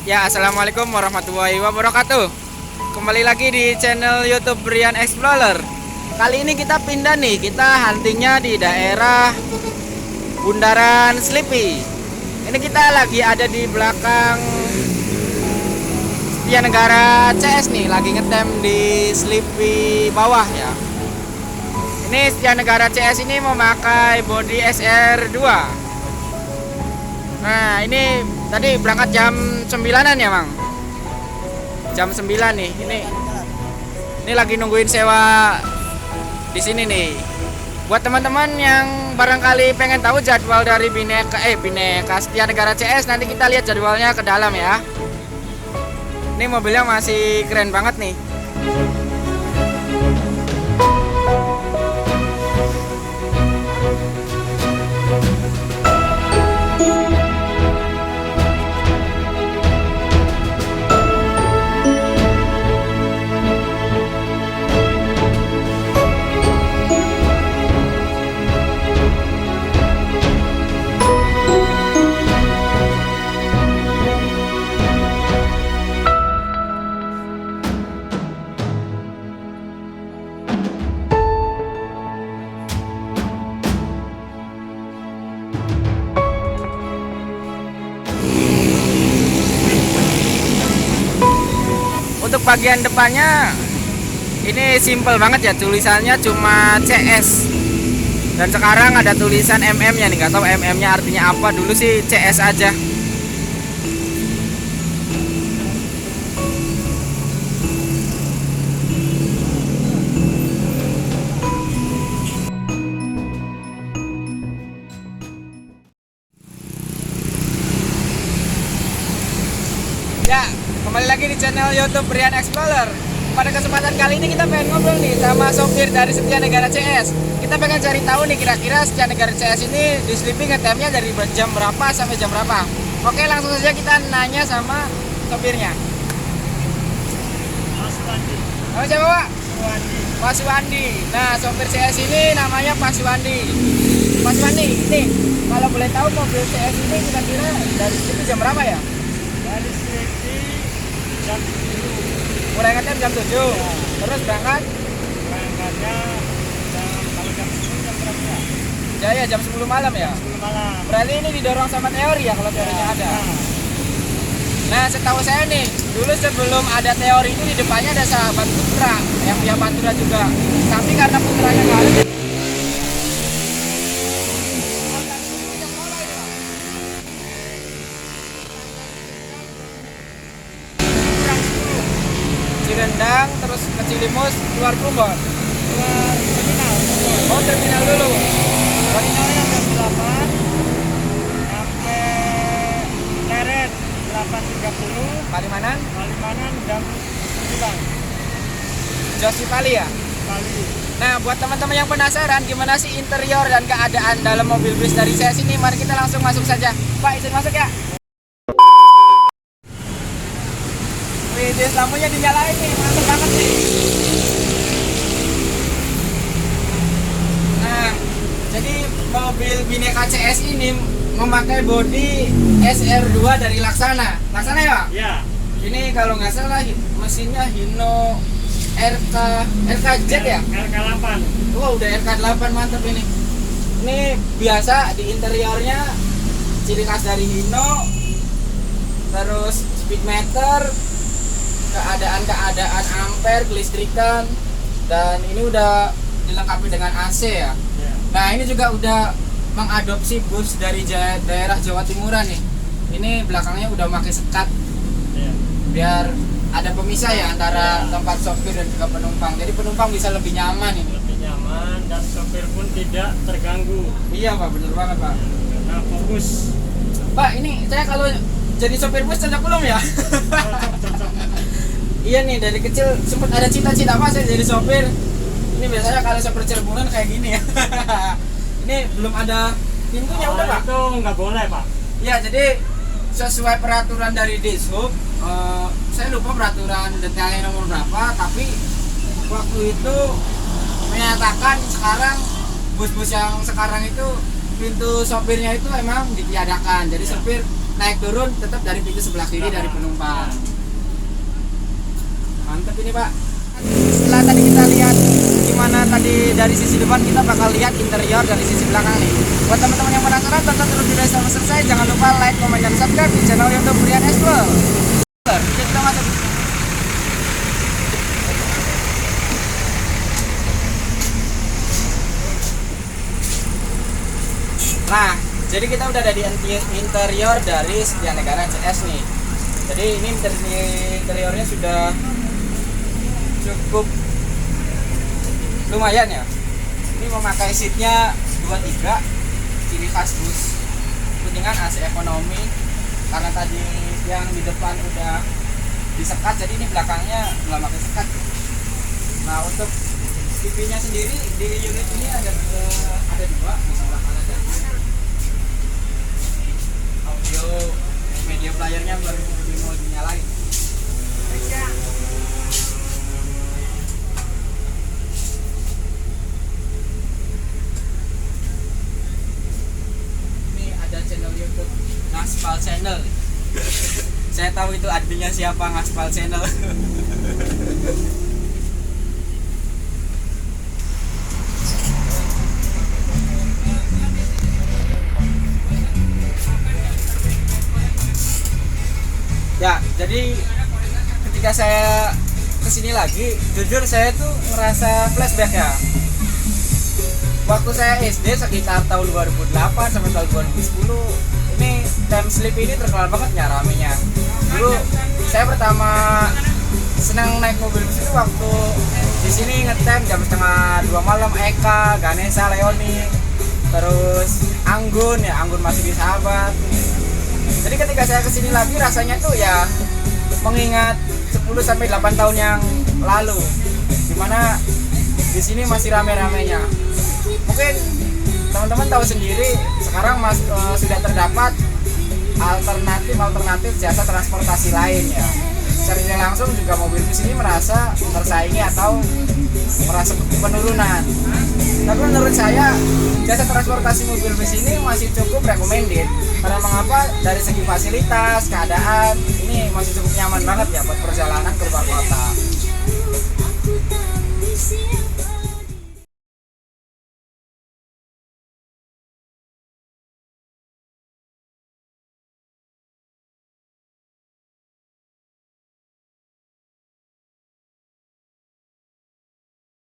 Ya, assalamualaikum warahmatullahi wabarakatuh. Kembali lagi di channel YouTube Brian Explorer. Kali ini kita pindah nih, kita huntingnya di daerah Bundaran Sleepy. Ini kita lagi ada di belakang Setia Negara CS nih, lagi ngetem di Sleepy bawah ya. Ini Setia Negara CS ini memakai bodi SR2. Nah, ini tadi berangkat jam 9-an ya, Bang? Jam 9 nih. Ini lagi nungguin sewa di sini nih. Buat teman-teman yang barangkali pengen tahu jadwal dari Bineka Setia Negara CS, nanti kita lihat jadwalnya ke dalam ya. Ini mobilnya masih keren banget nih. Untuk bagian depannya ini simple banget ya, tulisannya cuma CS. Dan sekarang ada tulisan MM-nya nih, nggak tahu MM-nya artinya apa. Dulu sih CS aja. Ya, kembali lagi di channel YouTube Brian Explorer. Pada kesempatan kali ini kita pengen ngobrol nih sama sopir dari Setia Negara CS. Kita pengen cari tahu nih kira-kira Setia Negara CS ini di Sleepy ngetemnya dari jam berapa sampai jam berapa. Oke, langsung saja kita nanya sama sopirnya. Mas Wandi. Nama siapa, Pak? Wandi. Pak Suwandi. Nah, sopir CS ini namanya Pak Suwandi. Pak Suwandi, ini kalau boleh tahu mobil CS ini kira-kira dari Sleepy jam berapa ya? Dari Sleepy jam 7. Mulai ngetem jam 7. Ya. Terus berangkat? Berangkatnya kalau jam 10 jam berapa? Jaya jam 10 malam ya? 10 malam. Berarti ini didorong sama teori ya kalau teorinya ada. Nah, Nah, setahu saya nih, dulu sebelum ada teori itu di depannya ada sahabat Putra yang punya Pantura juga. Tapi karena Putranya nggak ada. Cirendang terus ke Cilimus keluar Plumbon. keluar terminal. Oh, terminal dulu. Terminalnya jam 8 sampai Leret 8.30. Palimanan, Palimanan jam 9 Josipali ya. kali. Nah, buat teman-teman yang penasaran gimana sih interior dan keadaan dalam mobil bis dari CS ini, mari kita langsung masuk saja. Pak, izin masuk ya. Wih, lampunya dinyalain nih, mantap banget nih. Nah, jadi mobil Bineka CS ini memakai bodi SR2 dari Laksana. Laksana ya? Ya. Ini kalau nggak salah mesinnya Hino RKZ ya? RK8. Wah, udah RK8, mantap ini. Ini biasa di interiornya ciri khas dari Hino, terus speedometer, keadaan ampere, kelistrikan, dan ini udah dilengkapi dengan AC ya. Ya. Nah, ini juga udah mengadopsi bus dari daerah Jawa Timuran nih. Ini belakangnya udah pakai sekat Ya. biar ada pemisah ya antara tempat sopir dan juga penumpang. Jadi penumpang bisa lebih nyaman ini. Lebih nyaman dan sopir pun tidak terganggu. Iya, Pak, bener banget, Pak. Karena fokus. Pak, ini saya kalau jadi sopir bus cocok belum ya? Cocok. Iya nih, dari kecil sempat ada cita-cita Pak saya jadi sopir. Ini biasanya kalau sopir Cirebonan kayak gini ya. Ini belum ada pintunya udah, Pak. Itu nggak boleh, Pak. Ya, jadi sesuai peraturan dari Dishub, saya lupa peraturan detailnya nomor berapa, tapi waktu itu menyatakan sekarang bus-bus yang sekarang itu pintu sopirnya itu emang ditiadakan. Jadi sopir naik turun tetap dari pintu sebelah kiri dari penumpang. Mantap ini Pak. Setelah tadi kita lihat gimana tadi dari sisi depan, kita bakal lihat interior dari sisi belakang nih. Buat teman-teman yang penasaran, tonton terus video sampai selesai. Jangan lupa like, komen, dan subscribe di channel YouTube Brian Explore. Oke, kita masuk. Nah, jadi kita udah ada di interior dari Setia Negara CS nih. Jadi ini interiornya sudah cukup lumayan ya. Ini memakai seatnya 23, ciri khas bus kuningan, AC ekonomi. Karena tadi yang di depan udah disekat, jadi ini belakangnya nggak pakai sekat. Nah, untuk TV-nya sendiri di unit ini ada dua, di sebelah kanan dan kiri. Audio media playernya baru mau dinyalain. Ini ada channel YouTube Ngaspal Channel. Saya tahu itu adminnya siapa, Ngaspal Channel. Ya, jadi ketika saya kesini lagi, jujur saya tuh ngerasa flashback ya. Waktu saya SD sekitar tahun 2008 sampai tahun 2010, ini time sleep ini terkenal banget ya ramenya. Dulu saya pertama senang naik mobil bus itu waktu di sini ngetem jam setengah 2 malam. Eka, Ganesha, Leoni, terus Anggun ya, Anggun masih di Sahabat. Jadi ketika saya kesini lagi rasanya tuh ya mengingat 10 sampai 8 tahun yang lalu, dimana di sini masih rame-ramenya. Mungkin teman-teman tahu sendiri sekarang sudah terdapat alternatif jasa transportasi lain ya. Secara tidak langsung juga mobil bus ini merasa tersaingi atau merasa penurunan. Tapi menurut saya jasa transportasi mobil bus ini masih cukup recommended. Karena mengapa? Dari segi fasilitas, keadaan, ini masih cukup nyaman banget ya buat perjalanan ke luar kota.